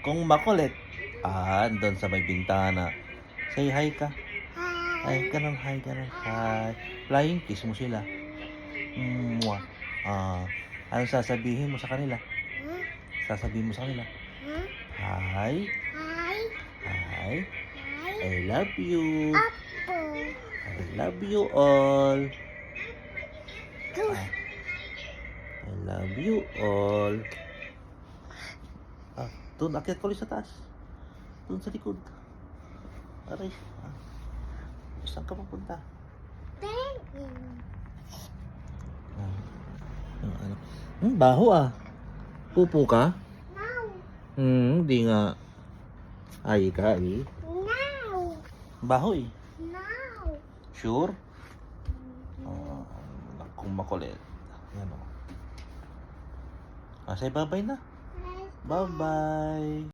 Kung makulit, doon sa may bintana. Say hi ka. Ay, ganun, hi, ganun, hi. Flying kiss mo sila. Mwah. Ano sasabihin mo sa kanila? Sasabihin mo sa kanila? Hi. Hi. I love you. I love you all. I love you all. Doon, akyat ko ulit sa taas. Doon sa likod. Aray. Saan ka pupunta? Baho Pupo ka? Hindi nga. Ay ka Baho Sure? Kung makulit. Yan say bye-bye na. Bye-bye.